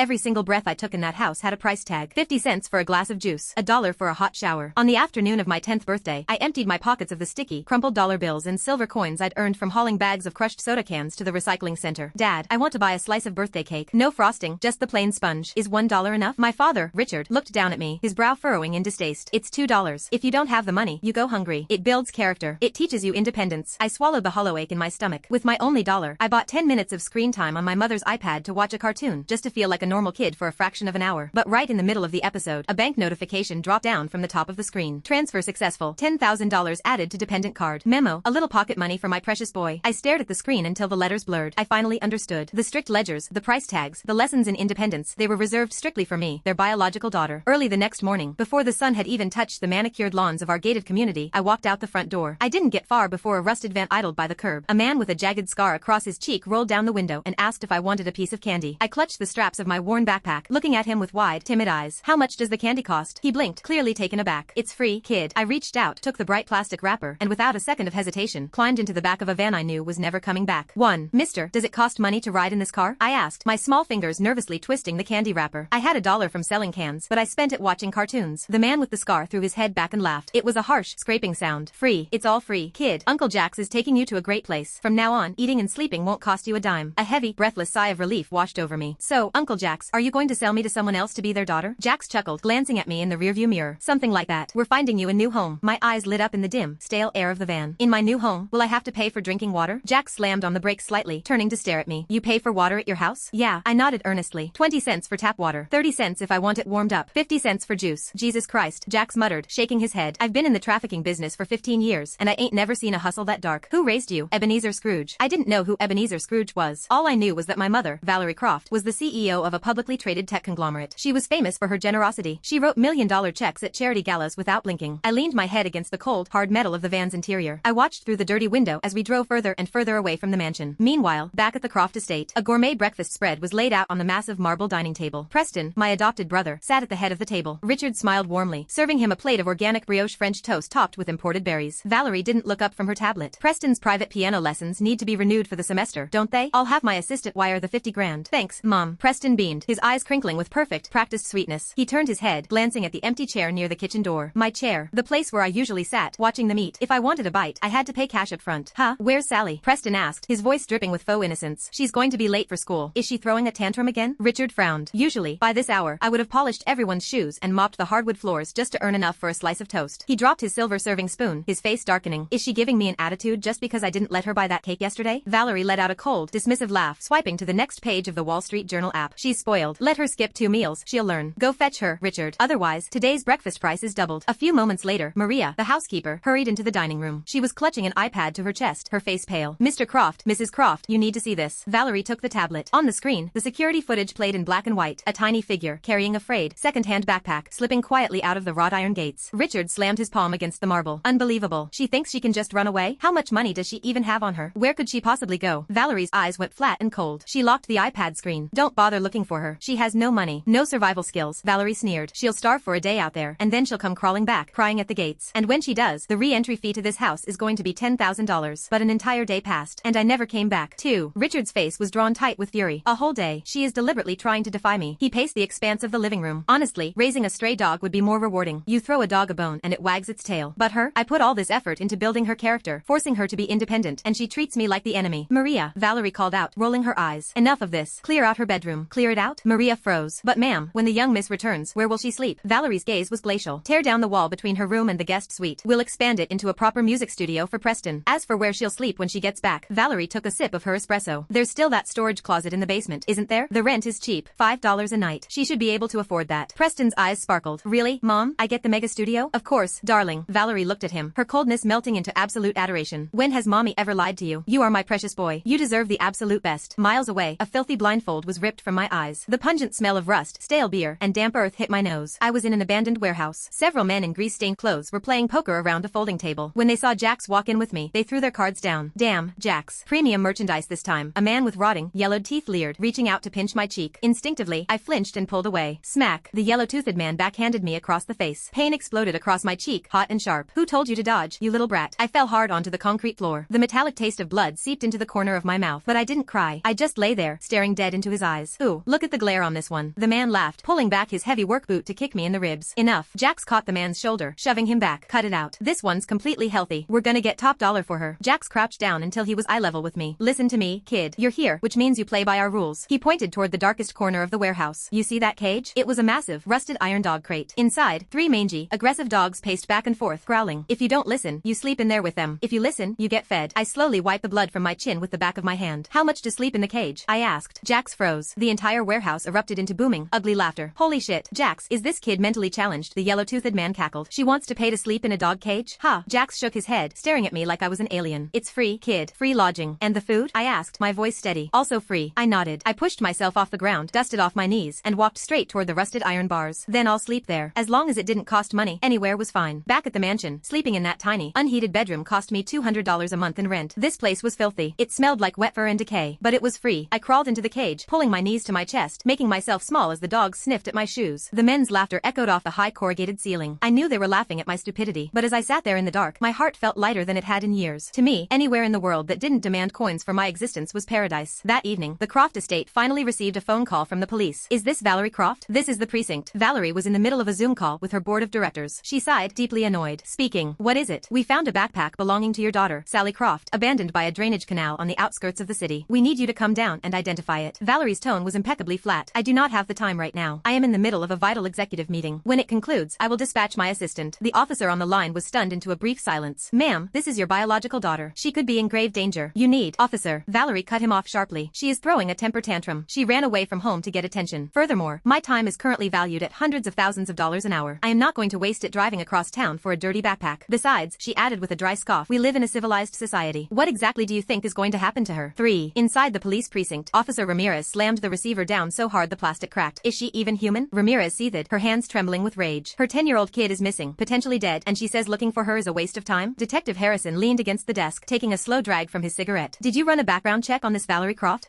Every single breath I took in that house had a price tag. 50 cents for a glass of juice, $1 for a hot shower. On the afternoon of my 10th birthday, I emptied my pockets of the sticky, crumpled dollar bills and silver coins I'd earned from hauling bags of crushed soda cans to the recycling center. Dad, I want to buy a slice of birthday cake. No frosting, just the plain sponge. Is $1 enough? My father, Richard, looked down at me, his brow furrowing in distaste. It's $2. If you don't have the money, you go hungry. It builds character. It teaches you independence. I swallowed the hollow ache in my stomach. With my only dollar, I bought 10 minutes of screen time on my mother's iPad to watch a cartoon, just to feel like a normal kid for a fraction of an hour. But right in the middle of the episode, a bank notification dropped down from the top of the screen. Transfer successful. $10,000 added to dependent card. Memo, a little pocket money for my precious boy. I stared at the screen until the letters blurred. I finally understood. The strict ledgers, the price tags, the lessons in independence, they were reserved strictly for me, their biological daughter. Early the next morning, before the sun had even touched the manicured lawns of our gated community, I walked out the front door. I didn't get far before a rusted van idled by the curb. A man with a jagged scar across his cheek rolled down the window and asked if I wanted a piece of candy. I clutched the straps of my worn backpack, looking at him with wide, timid eyes. How much does the candy cost? He blinked, clearly taken aback. It's free, kid. I reached out, took the bright plastic wrapper, and without a second of hesitation, climbed into the back of a van I knew was never coming back. Mister, does it cost money to ride in this car? I asked, my small fingers nervously twisting the candy wrapper. I had $1 from selling cans, but I spent it watching cartoons. The man with the scar threw his head back and laughed. It was a harsh, scraping sound. Free. It's all free. Kid, Uncle Jax is taking you to a great place. From now on, eating and sleeping won't cost you a dime. A heavy, breathless sigh of relief washed over me. So, Uncle Jax, are you going to sell me to someone else to be their daughter? Jax chuckled, glancing at me in the rearview mirror. Something like that. We're finding you a new home. My eyes lit up in the dim, stale air of the van. In my new home, will I have to pay for drinking water? Jax slammed on the brakes slightly, turning to stare at me. You pay for water at your house? Yeah, I nodded earnestly. 20 cents for tap water. 30 cents if I want it warmed up. 50 cents for juice. Jesus Christ, Jax muttered, shaking his head. I've been in the trafficking business for 15 years, and I ain't never seen a hustle that dark. Who raised you? Ebenezer Scrooge. I didn't know who Ebenezer Scrooge was. All I knew was that my mother, Valerie Croft, was the CEO of a publicly traded tech conglomerate. She was famous for her generosity. She wrote million-dollar checks at charity galas without blinking. I leaned my head against the cold, hard metal of the van's interior. I watched through the dirty window as we drove further and further away from the mansion. Meanwhile, back at the Croft estate, a gourmet breakfast spread was laid out on the massive marble dining table. Preston, my adopted brother, sat at the head of the table. Richard smiled warmly, serving him a plate of organic brioche French toast topped with imported berries. Valerie didn't look up from her tablet. Preston's private piano lessons need to be renewed for the semester, don't they? I'll have my assistant wire the 50 grand. Thanks, Mom. Preston beamed, his eyes crinkling with perfect, practiced sweetness. He turned his head, glancing at the empty chair near the kitchen door. My chair. The place where I usually sat, watching the meat. If I wanted a bite, I had to pay cash up front. Huh? Where's Sally? Preston asked, his voice dripping with faux innocence. She's going to be late for school. Is she throwing a tantrum again? Richard frowned. Usually, by this hour, I would have polished everyone's shoes and mopped the hardwood floors just to earn enough for a slice of toast. He dropped his silver serving spoon, his face darkening. Is she giving me an attitude just because I didn't let her buy that cake yesterday? Valerie let out a cold, dismissive laugh, swiping to the next page of the Wall Street Journal app. She's spoiled. Let her skip 2 meals. She'll learn. Go fetch her, Richard. Otherwise, today's breakfast price is doubled. A few moments later, Maria, the housekeeper, hurried into the dining room. She was clutching an iPad to her chest, her face pale. Mr. Croft, Mrs. Croft, you need to see this. Valerie took the tablet. On the screen, the security footage played in black and white. A tiny figure, carrying a frayed, second-hand backpack, slipping quietly out of the wrought iron gates. Richard slammed his palm against the marble. Unbelievable. She thinks she can just run away? How much money does she even have on her? Where could she possibly go? Valerie's eyes went flat and cold. She locked the iPad screen. Don't bother looking for her. She has no money, no survival skills. Valerie sneered. She'll starve for a day out there, and then she'll come crawling back, crying at the gates. And when she does, the re-entry fee to this house is going to be $10,000. But an entire day passed, and I never came back. 2. Richard's face was drawn tight with fury. A whole day. She is deliberately trying to defy me. He paced the expanse of the living room. Honestly, raising a stray dog would be more rewarding. You throw a dog a bone and it wags its tail. But her, I put all this effort into building her character, forcing her to be independent, and she treats me like the enemy. Maria, Valerie called out, rolling her eyes. Enough of this. Clear out her bedroom. Clear it out? Maria froze. But ma'am, when the young miss returns, where will she sleep? Valerie's gaze was glacial. Tear down the wall between her room and the guest suite. We'll expand it into a proper music studio for Preston. As for where she'll sleep when she gets back, Valerie took a sip of her espresso. There's still that storage closet in the basement, isn't there? The rent is cheap. $5 a night. She should be able to afford that. Preston's eyes sparkled. Really, Mom? I get the mega studio? Of course, darling. Valerie looked at him, her coldness melting into absolute adoration. When has mommy ever lied to you? You are my precious boy. You deserve the absolute best. Miles away, a filthy blindfold was ripped from my eyes. The pungent smell of rust, stale beer, and damp earth hit my nose. I was in an abandoned warehouse. Several men in grease-stained clothes were playing poker around a folding table. When they saw Jax walk in with me, they threw their cards down. Damn, Jax. Premium merchandise this time. A man with rotting, yellowed teeth leered, reaching out to pinch my cheek. Instinctively, I flinched and pulled away. Smack. The yellow-toothed man backhanded me across the face. Pain exploded across my cheek, hot and sharp. Who told you to dodge, you little brat? I fell hard onto the concrete floor. The metallic taste of blood seeped into the corner of my mouth, but I didn't cry. I just lay there, staring dead into his eyes. Ooh, Look at the glare on this one. The man laughed, pulling back his heavy work boot to kick me in the ribs. Enough. Jax caught the man's shoulder, shoving him back. Cut it out. This one's completely healthy. We're gonna get top dollar for her. Jax crouched down until he was eye level with me. Listen to me, kid. You're here, which means you play by our rules. He pointed toward the darkest corner of the warehouse. You see that cage? It was a massive, rusted iron dog crate. Inside, 3 mangy, aggressive dogs paced back and forth, growling. If you don't listen, you sleep in there with them. If you listen, you get fed. I slowly wiped the blood from my chin with the back of my hand. How much to sleep in the cage? I asked. Jax froze. The entire warehouse erupted into booming, ugly laughter. Holy shit. Jax, is this kid mentally challenged? The yellow-toothed man cackled. She wants to pay to sleep in a dog cage? Ha. Jax shook his head, staring at me like I was an alien. It's free, kid. Free lodging. And the food? I asked, my voice steady. Also free. I nodded. I pushed myself off the ground, dusted off my knees, and walked straight toward the rusted iron bars. Then I'll sleep there. As long as it didn't cost money, anywhere was fine. Back at the mansion, sleeping in that tiny, unheated bedroom cost me $200 a month in rent. This place was filthy. It smelled like wet fur and decay, but it was free. I crawled into the cage, pulling my knees to my chest, making myself small as the dogs sniffed at my shoes. The men's laughter echoed off the high corrugated ceiling. I knew they were laughing at my stupidity, but as I sat there in the dark, my heart felt lighter than it had in years. To me, anywhere in the world that didn't demand coins for my existence was paradise. That evening, the Croft estate finally received a phone call from the police. Is this Valerie Croft? This is the precinct. Valerie was in the middle of a Zoom call with her board of directors. She sighed, deeply annoyed. Speaking. What is it? We found a backpack belonging to your daughter, Sally Croft, abandoned by a drainage canal on the outskirts of the city. We need you to come down and identify it. Valerie's tone was impeccably flat. I do not have the time right now. I am in the middle of a vital executive meeting. When it concludes, I will dispatch my assistant. The officer on the line was stunned into a brief silence. Ma'am, this is your biological daughter. She could be in grave danger. You need, officer. Valerie cut him off sharply. She is throwing a temper tantrum. She ran away from home to get attention. Furthermore, my time is currently valued at hundreds of thousands of dollars an hour. I am not going to waste it driving across town for a dirty backpack. Besides, she added with a dry scoff, we live in a civilized society. What exactly do you think is going to happen to her? 3. Inside the police precinct, Officer Ramirez slammed the receiver down so hard the plastic cracked. Is she even human? Ramirez seethed, her hands trembling with rage. Her 10-year-old kid is missing, potentially dead, and she says looking for her is a waste of time? Detective Harrison leaned against the desk, taking a slow drag from his cigarette. Did you run a background check on this Valerie Croft?